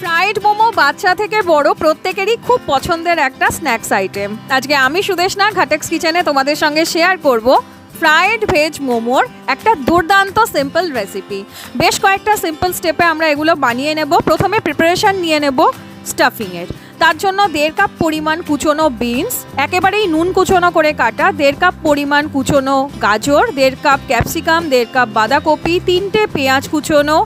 Fried momo বাচ্চা থেকে বড় প্রত্যেকেরই খুব পছন্দের একটা স্ন্যাক্স আইটেম। আজকে আমি সুদেশনা ঘাটেক্স কিচেনে তোমাদের সঙ্গে শেয়ার করব ফ্রাইড ভেজ মোমোর একটা দুর্দান্ত সিম্পল রেসিপি। বেশ কয়েকটা সিম্পল স্টেপে আমরা এগুলো বানিয়ে নেব। প্রথমে প্রিপারেশন নিয়ে নেব স্টাফিংয়ের। তার জন্য 1.5 কাপ পরিমাণ কুচোনো বিনস, একেবারেই নুন কুচোনো করে কাটা 1.5 কাপ পরিমাণ কুচোনো গাজর, 1.5 কাপ ক্যাপসিকাম, 1.5 কাপ বাঁধাকপি, 3টে পেঁয়াজ কুচোনো,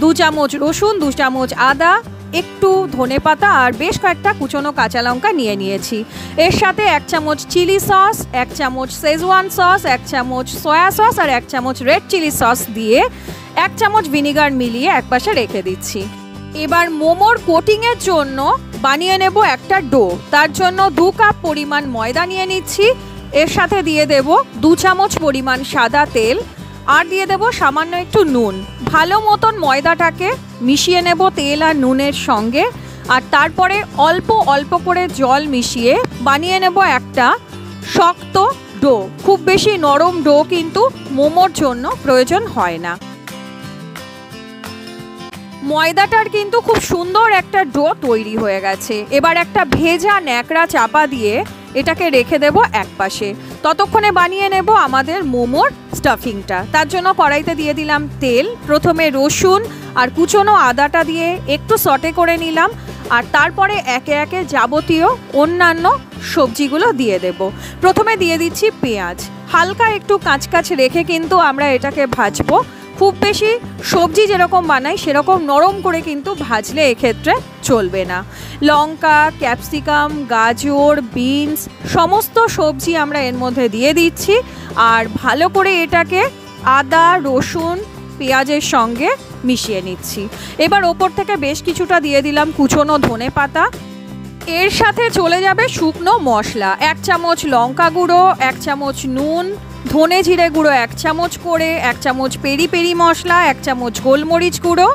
2 চামচ রসুন, 2 চামচ আদা, একটু ধনেপাতা আর বেশ কয়েকটা কুচোনো কাঁচা লঙ্কা নিয়ে নিয়েছি। এর সাথে 1 চামচ চিলি সস, 1 চামচ শেজওয়ান সস, 1 চামচ সয়া সস আর 1 চামচ রেড চিলি সস দিয়ে 1 চামচ ভিনিগার মিলিয়ে একপাশে রেখে দিচ্ছি। এবার মোমোর কোটিংয়ের জন্য বানিয়ে নেব একটা ডো। তার জন্য 2 কাপ পরিমাণ ময়দা নিয়ে নিচ্ছি। এর সাথে দিয়ে দেব 2 চামচ পরিমাণ সাদা তেল আর দিয়ে দেব সামান্য একটু নুন। ভালো মতন ময়দাটাকে মিশিয়ে নেব তেল আর নুনের সঙ্গে, আর তারপরে অল্প অল্প করে জল মিশিয়ে বানিয়ে নেব একটা শক্ত ডো। খুব বেশি নরম ডো কিন্তু মোমোর জন্য প্রয়োজন হয় না। ময়দাটার কিন্তু খুব সুন্দর একটা ডো তৈরি হয়ে গেছে। এবার একটা ভেজা ন্যাকড়া চাপা দিয়ে এটাকে রেখে দেব একপাশে। ততক্ষণে বানিয়ে নেব আমাদের মোমোর স্টাফিংটা। তার জন্য কড়াইতে দিয়ে দিলাম তেল। প্রথমে রসুন আর কুচোনো আদাটা দিয়ে একটু সটে করে নিলাম, আর তারপরে একে একে যাবতীয় অন্যান্য সবজিগুলো দিয়ে দেব। প্রথমে দিয়ে দিচ্ছি পেঁয়াজ। হালকা একটু কাঁচকাচ রেখে কিন্তু আমরা এটাকে ভাজবো। খুব বেশি সবজি যেরকম বানাই সেরকম নরম করে কিন্তু ভাজলে এক্ষেত্রে চলবে না। লঙ্কা, ক্যাপসিকাম, গাজর, বিনস সমস্ত সবজি আমরা এর মধ্যে দিয়ে দিচ্ছি, আর ভালো করে এটাকে আদা, রসুন, পেঁয়াজের সঙ্গে মিশিয়ে নিচ্ছি। এবার ওপর থেকে বেশ কিছুটা দিয়ে দিলাম কুচোনো ধনেপাতা। এর সাথে চলে যাবে শুকনো মশলা। 1 চামচ লঙ্কা গুঁড়ো, 1 চামচ নুন, ধনে জিরে গুঁড়ো 1 চামচ করে, 1 চামচ পেরি পেরি মশলা, 1 চামচ গোলমরিচ গুঁড়ো,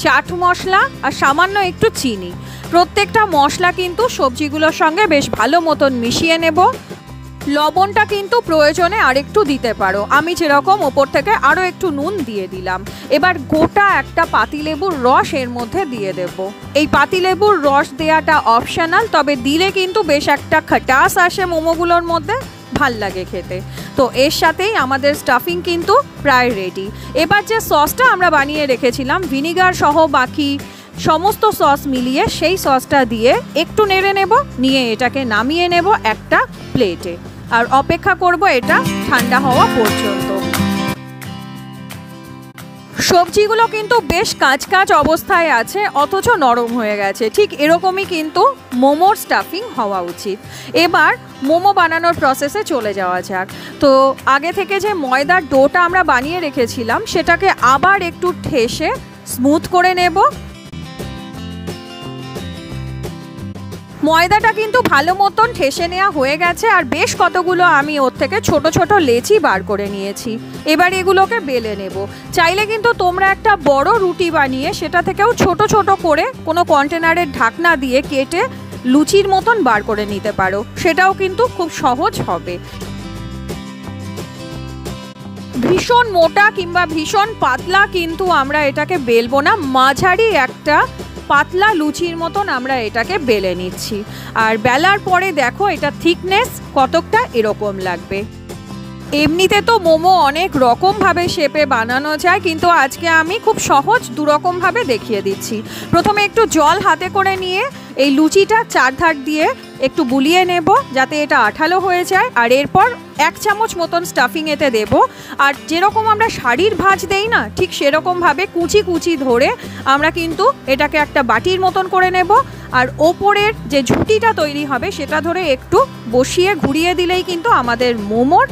চাট মশলা আর সামান্য একটু চিনি। প্রত্যেকটা মশলা কিন্তু সবজিগুলোর সঙ্গে বেশ ভালো মতন মিশিয়ে নেব। লবণটা কিন্তু প্রয়োজনে আরেকটু দিতে পারো। আমি যেরকম ওপর থেকে আরও একটু নুন দিয়ে দিলাম। এবার গোটা একটা পাতিলেবুর রস এর মধ্যে দিয়ে দেব। এই পাতিলেবুর রস দেওয়াটা অপশনাল, তবে দিলে কিন্তু বেশ একটা খটাস আসে মোমোগুলোর মধ্যে, ভাল লাগে খেতে। তো এর সাথেই আমাদের স্টাফিং কিন্তু প্রায় রেডি। এবার যে সসটা আমরা বানিয়ে রেখেছিলাম ভিনিগার সহ বাকি সমস্ত সস মিলিয়ে সেই সসটা দিয়ে একটু নেড়ে নেব, নিয়ে এটাকে নামিয়ে নেব একটা প্লেটে, আর অপেক্ষা করব এটা ঠান্ডা হওয়া পর্যন্ত। সবজিগুলো কিন্তু বেশ কাঁচকাঁচ অবস্থায় আছে, অথচ নরম হয়ে গেছে। ঠিক এরকমই কিন্তু মোমোর স্টাফিং হওয়া উচিত। এবার মোমো বানানোর প্রসেসে চলে যাওয়া যাক। তো আগে থেকে যে ময়দার ডোটা আমরা বানিয়ে রেখেছিলাম সেটাকে আবার একটু ঠেসে স্মুথ করে নেব। ময়দাটা কিন্তু ভালো মতন ঠেসে নেওয়া হয়ে গেছে, আর বেশ কতগুলো আমি ওর থেকে ছোট ছোট লেচি বার করে নিয়েছি। এবার এগুলোকে বেলে নেব। চাইলে কিন্তু তোমরা একটা বড় রুটি বানিয়ে সেটা থেকেও ছোট ছোট করে কোনো কন্টেনারের ঢাকনা দিয়ে কেটে লুচির মতন বার করে নিতে পারো, সেটাও কিন্তু খুব সহজ হবে। ভীষণ মোটা কিংবা ভীষণ পাতলা কিন্তু আমরা এটাকে বেলবো না, মাঝারি একটা পাতলা লুচির মতন আমরা এটাকে বেলে নিচ্ছি। আর বেলার পরে দেখো এটা থিকনেস কতটা এরকম লাগবে। এমনিতে তো মোমো অনেক রকমভাবে শেপে বানানো যায়, কিন্তু আজকে আমি খুব সহজ 2 রকমভাবে দেখিয়ে দিচ্ছি। প্রথমে একটু জল হাতে করে নিয়ে এই লুচিটা চারধার দিয়ে একটু বুলিয়ে নেব যাতে এটা আঠালো হয়ে যায়, আর এরপর 1 চামচ মতন স্টাফিং এতে দেব। আর যেরকম আমরা শাড়ির ভাঁজ দেই না, ঠিক সেরকমভাবে কুচি কুচি ধরে আমরা কিন্তু এটাকে একটা বাটির মতন করে নেব, আর ওপরের যে ঝুঁটিটা তৈরি হবে সেটা ধরে একটু বসিয়ে ঘুরিয়ে দিলেই কিন্তু আমাদের মোমোর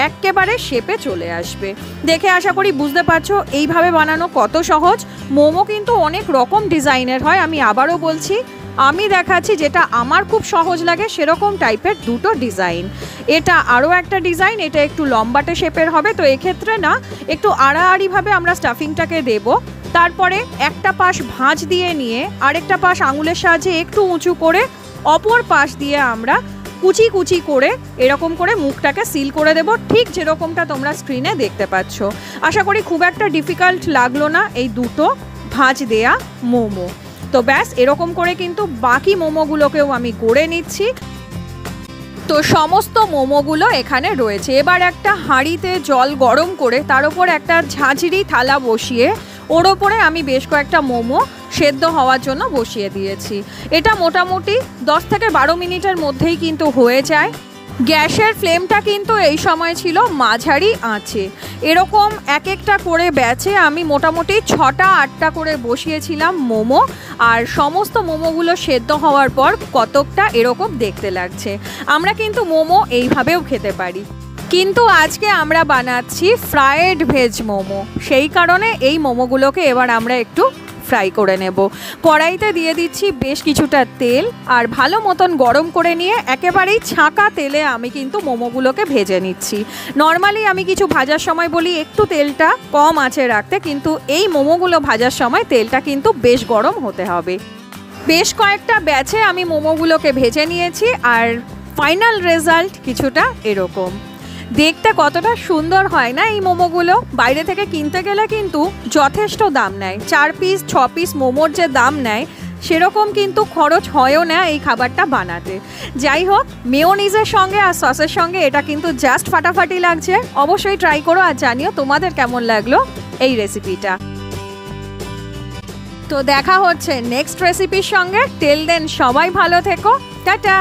একেবারে শেপে চলে আসবে। দেখে আশা করি বুঝতে পারছো এইভাবে বানানো কত সহজ। মোমো কিন্তু অনেক রকম ডিজাইনের হয়, আমি আবারও বলছি। আমি দেখাচ্ছি যেটা আমার খুব সহজ লাগে সেরকম টাইপের 2টো ডিজাইন। এটা আরও একটা ডিজাইন, এটা একটু লম্বাটে শেপের হবে। তো এক্ষেত্রে না একটু আড়াআড়িভাবে আমরা স্টাফিংটাকে দেব। তারপরে একটা পাশ ভাঁজ দিয়ে নিয়ে আরেকটা পাশ আঙুলের সাহায্যে একটু উঁচু করে অপর পাশ দিয়ে আমরা কুচি কুচি করে এরকম করে মুখটাকে সিল করে দেব, ঠিক যেরকমটা তোমরা স্ক্রিনে দেখতে পাচ্ছ। আশা করি খুব একটা ডিফিকাল্ট লাগলো না এই 2টো ভাঁজ দেয়া মোমো। তো ব্যাস এরকম করে কিন্তু বাকি মোমোগুলোকেও আমি করে নিচ্ছি। তো সমস্ত মোমোগুলো এখানে রয়েছে। এবার একটা হাঁড়িতে জল গরম করে তার উপর একটা ঝাঁঝরি থালা বসিয়ে ওর ওপরে আমি বেশ কয়েকটা মোমো সেদ্ধ হওয়ার জন্য বসিয়ে দিয়েছি। এটা মোটামুটি 10 থেকে 12 মিনিটের মধ্যেই কিন্তু হয়ে যায়। গ্যাসের ফ্লেমটা কিন্তু এই সময় ছিল মাঝারি আঁচে। এরকম এক একটা করে ব্যাচে আমি মোটামুটি 6টা 8টা করে বসিয়েছিলাম মোমো। আর সমস্ত মোমোগুলো সেদ্ধ হওয়ার পর কতকটা এরকম দেখতে লাগছে। আমরা কিন্তু মোমো এইভাবেও খেতে পারি, কিন্তু আজকে আমরা বানাচ্ছি ফ্রায়েড ভেজ মোমো। সেই কারণে এই মোমোগুলোকে এবার আমরা একটু ফ্রাই করে নেব। কড়াইতে দিয়ে দিচ্ছি বেশ কিছুটা তেল আর ভালো মতন গরম করে নিয়ে একেবারেই ছাঁকা তেলে আমি কিন্তু মোমোগুলোকে ভেজে নিচ্ছি। নর্মালি আমি কিছু ভাজার সময় বলি একটু তেলটা কম আঁচে রাখতে, কিন্তু এই মোমোগুলো ভাজার সময় তেলটা কিন্তু বেশ গরম হতে হবে। বেশ কয়েকটা ব্যাচে আমি মোমোগুলোকে ভেজে নিয়েছি আর ফাইনাল রেজাল্ট কিছুটা এরকম। দেখতে কতটা সুন্দর হয় না এই মোমোগুলো? বাইরে থেকে কিনতে গেলে কিন্তু যথেষ্ট দাম নেয়, 4 পিস 6 পিস মোমোর যে দাম নেয় সেরকম কিন্তু খরচ হয়ও না এই খাবারটা বানাতে। যাই হোক, মেয়োনিজের সঙ্গে আর সসের সঙ্গে এটা কিন্তু জাস্ট ফাটাফাটি লাগছে। অবশ্যই ট্রাই করো আর জানিও তোমাদের কেমন লাগলো এই রেসিপিটা। তো দেখা হচ্ছে নেক্সট রেসিপির সঙ্গে। টিল দেন সবাই ভালো থেকো, টাটা।